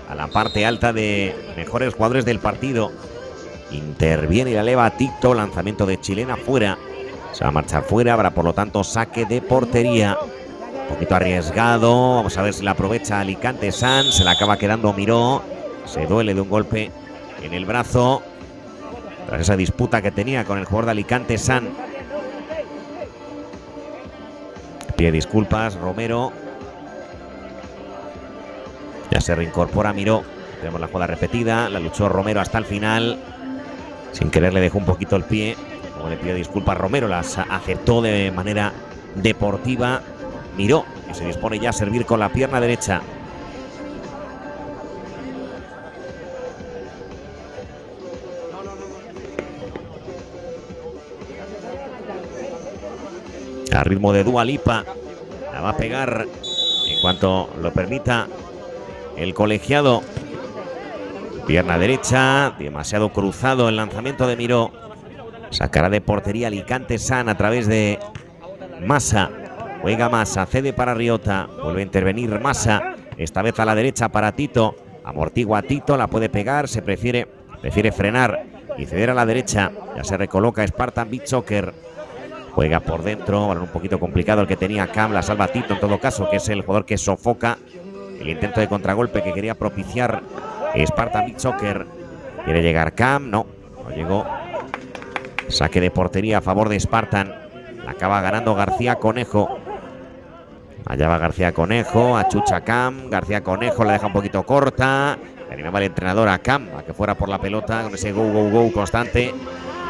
a la parte alta de mejores jugadores del partido. Interviene y la eleva Tito, lanzamiento de chilena fuera. Se va a marchar fuera, habrá por lo tanto saque de portería. Un poquito arriesgado, vamos a ver si la aprovecha Alicante San. Se la acaba quedando Miró, se duele de un golpe en el brazo tras esa disputa que tenía con el jugador de Alicante San. Pide disculpas Romero. Ya se reincorpora Miró. Tenemos la jugada repetida, la luchó Romero hasta el final. Sin querer le dejó un poquito el pie. Luego le pidió disculpas Romero, las aceptó de manera deportiva. Miró, que se dispone ya a servir con la pierna derecha. A ritmo de Dua Lipa. La va a pegar en cuanto lo permita el colegiado. Pierna derecha, demasiado cruzado el lanzamiento de Miró. Sacará de portería Alicante San a través de Massa. Juega Massa, cede para Riota. Vuelve a intervenir Massa. Esta vez a la derecha para Tito. Amortigua a Tito, la puede pegar. Se prefiere frenar y ceder a la derecha. Ya se recoloca Spartan Beach Soccer. Juega por dentro, balón un poquito complicado el que tenía Cam. La salva Tito en todo caso, que es el jugador que sofoca el intento de contragolpe que quería propiciar Spartan Beach Soccer. Quiere llegar Cam, no llegó. Saque de portería a favor de Spartan. La acaba ganando García Conejo. Allá va García Conejo, achucha Cam. García Conejo la deja un poquito corta. Le animaba el entrenador a Cam a que fuera por la pelota con ese go constante.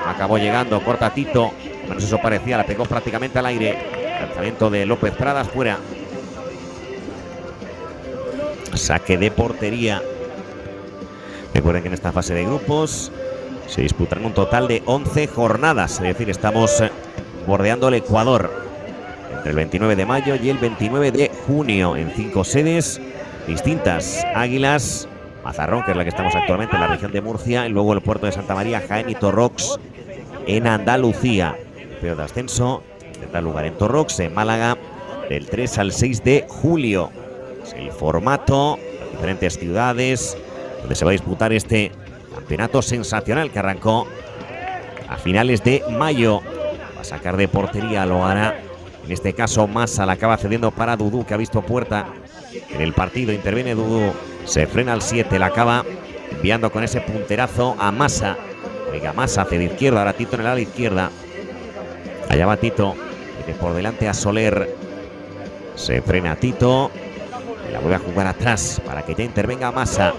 Acabó llegando, corta Tito. Menos eso parecía, la pegó prácticamente al aire. Lanzamiento de López Pradas fuera. Saque de portería. Recuerden que en esta fase de grupos se disputarán un total de 11 jornadas. Es decir, estamos bordeando el Ecuador entre el 29 de mayo y el 29 de junio en 5 sedes distintas. Águilas, Mazarrón, que es la que estamos actualmente en la región de Murcia, y luego el puerto de Santa María, Jaén y Torrox en Andalucía. Pero de ascenso tendrá lugar en Torrox, en Málaga, del 3 al 6 de julio. Es el formato, diferentes ciudades donde se va a disputar este campeonato sensacional que arrancó a finales de mayo. Va a sacar de portería, lo hará en este caso Massa, la acaba cediendo para Dudú, que ha visto puerta en el partido. Interviene Dudú, se frena al 7, la acaba enviando con ese punterazo a Massa. Oiga, Massa hacia la izquierda, ahora Tito en el ala izquierda. Allá va Tito, tiene por delante a Soler. Se frena Tito, la vuelve a jugar atrás para que ya intervenga Massa.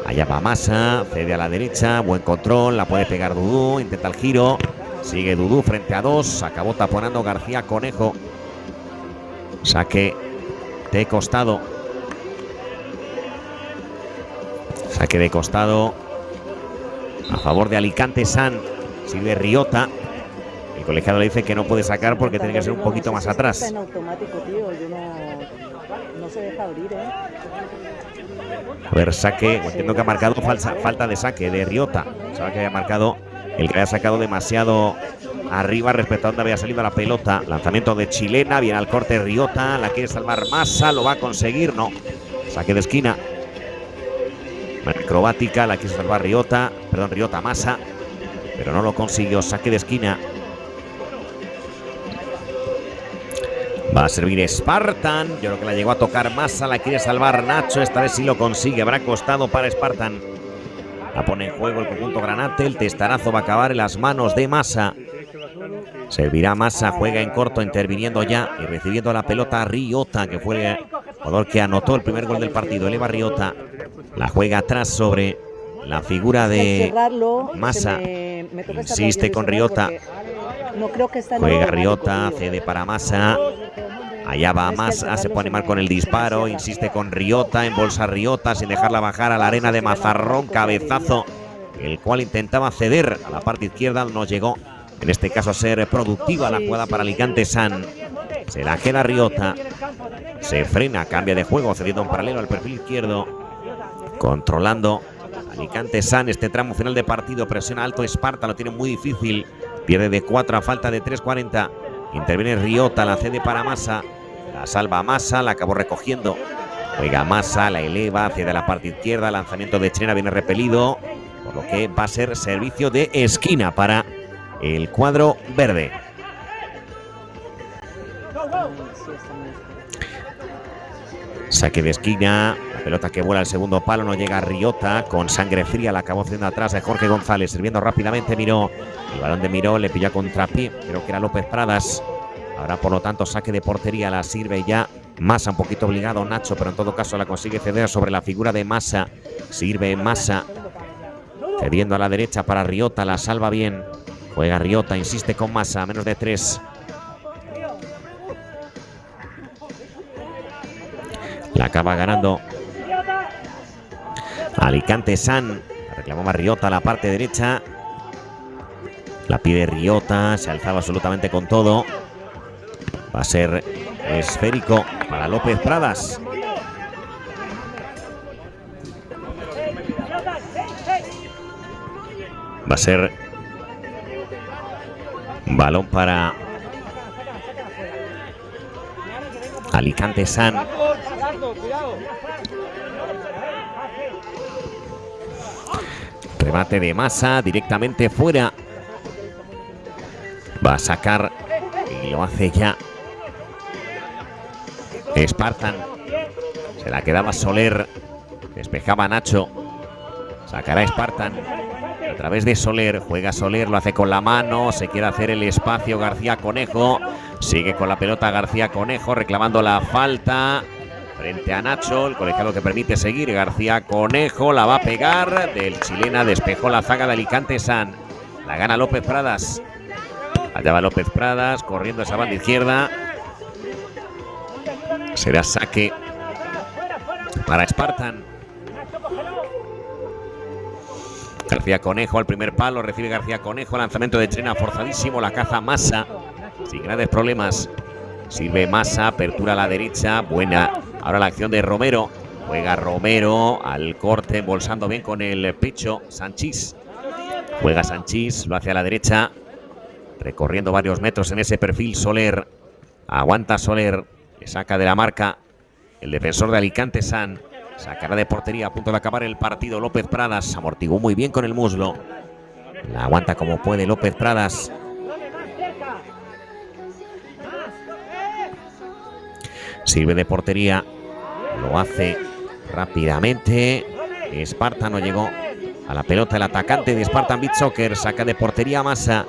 Allá va Massa, cede a la derecha, buen control, la puede pegar Dudú, intenta el giro. Sigue Dudú frente a 2, acabó taponando García Conejo. Saque de costado. Saque de costado a favor de Alicante San. Sirve Riota. El colegiado le dice que no puede sacar porque tiene que ser un poquito más atrás. En automático, tío. Yo no se deja abrir, A ver, saque. Entiendo que ha marcado falta de saque de Riota. Sabe que había marcado el que había sacado demasiado arriba respecto a donde había salido la pelota. Lanzamiento de chilena, viene al corte Riota, la quiere salvar Massa, lo va a conseguir, no. Saque de esquina. Acrobática, la quiso salvar Riota, Massa, pero no lo consiguió. Saque de esquina. Va a servir Spartan. Yo creo que la llegó a tocar Massa, la quiere salvar Nacho, esta vez sí lo consigue, habrá costado para Spartan. La pone en juego el conjunto granate, el testarazo va a acabar en las manos de Massa. Servirá Massa, juega en corto, interviniendo ya y recibiendo la pelota Riota, que fue el jugador que anotó el primer gol del partido. Eleva Riota, la juega atrás sobre la figura de Massa. Insiste con Riota. Juega Riota, cede para Massa. Allá va Massa, se puede animar con el disparo, insiste con Riota, embolsa Riota sin dejarla bajar a la arena de Mazarrón. Cabezazo, el cual intentaba ceder a la parte izquierda, no llegó. En este caso a ser productiva la jugada para Alicante San. Se la queda Riota. Se frena, cambia de juego, cediendo en paralelo al perfil izquierdo. Controlando Alicante San este tramo final de partido. Presiona alto Esparta, lo tiene muy difícil. Pierde de 4 a falta de 3:40. Interviene Riota, la cede para Massa. La salva Massa, la acabó recogiendo. Oiga, Massa la eleva hacia la parte izquierda. Lanzamiento de chilena viene repelido. Por lo que va a ser servicio de esquina para el cuadro verde. Saque de esquina, la pelota que vuela al segundo palo, no llega a Riota, con sangre fría la acabó haciendo atrás de Jorge González, sirviendo rápidamente Miró. El balón de Miró le pilló a contrapié, creo que era López Pradas. Ahora por lo tanto saque de portería, la sirve ya Massa, un poquito obligado Nacho, pero en todo caso la consigue ceder sobre la figura de Massa. Sirve Massa, cediendo a la derecha para Riota, la salva bien. Juega Riota, insiste con Massa, menos de 3. La acaba ganando Alicante San. La reclamaba Riota a la parte derecha. La pide Riota, se alzaba absolutamente con todo. Va a ser esférico para López Pradas. Va a ser balón para Alicante San. Remate de Massa directamente fuera. Va a sacar y lo hace ya Spartan. Se la quedaba Soler. Despejaba Nacho. Sacará Spartan. través de Soler, juega Soler, lo hace con la mano, se quiere hacer el espacio García Conejo, sigue con la pelota García Conejo reclamando la falta frente a Nacho, el colegiado que permite seguir. García Conejo la va a pegar, del chilena despejó la zaga de Alicante San, la gana López Pradas. Allá va López Pradas corriendo esa banda izquierda, será saque para Spartan. García Conejo al primer palo, recibe García Conejo, lanzamiento de Chilena forzadísimo, la caza Massa, sin grandes problemas. Sirve Massa, apertura a la derecha, buena. Ahora la acción de Romero, juega Romero al corte, embolsando bien con el pecho. Sanchís, juega Sanchís, lo hace a la derecha, recorriendo varios metros en ese perfil. Soler, aguanta Soler, le saca de la marca el defensor de Alicante San. Sacará de portería a punto de acabar el partido. López Pradas amortiguó muy bien con el muslo. La aguanta como puede López Pradas. Sirve de portería. Lo hace rápidamente. Spartan no llegó a la pelota. El atacante de Spartan Beach Soccer. Saca de portería Massa.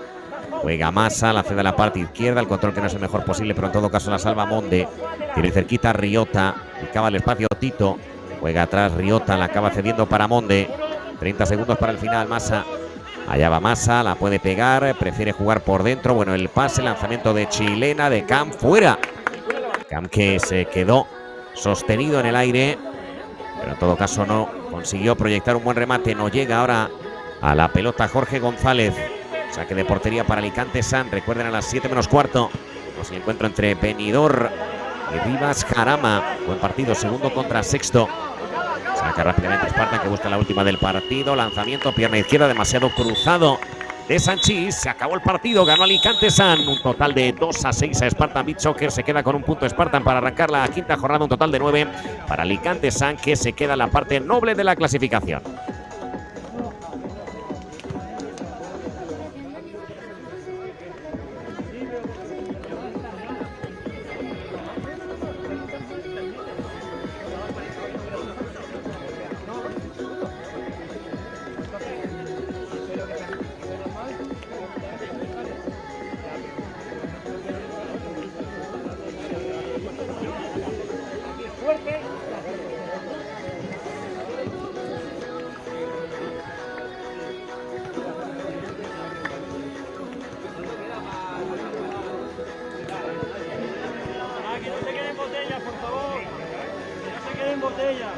Juega Massa, la cede a la parte izquierda. El control que no es el mejor posible, pero en todo caso la salva Monde. Tiene cerquita Riota. Picaba el espacio Tito. Juega atrás Riota, la acaba cediendo para Monde. 30 segundos para el final. Massa, allá va Massa, la puede pegar, prefiere jugar por dentro. Bueno, el pase, lanzamiento de Chilena, de Camp, fuera. Camp que se quedó sostenido en el aire, pero en todo caso no consiguió proyectar un buen remate. No llega ahora a la pelota Jorge González. Saque de portería para Alicante San. Recuerden, a las 7 menos cuarto. Pues el encuentro entre Benidorm y Rivas Jarama. Buen partido, segundo contra sexto. Saca rápidamente Spartan, que busca la última del partido. Lanzamiento, pierna izquierda, demasiado cruzado de Sanchís. Se acabó el partido, ganó Alicante San. Un total de 2-6 a Spartan Beach Soccer. Se queda con un punto Spartan para arrancar la quinta jornada. Un total de 9 para Alicante San, que se queda en la parte noble de la clasificación. Que no se queden botellas, por favor. Que no se queden botellas.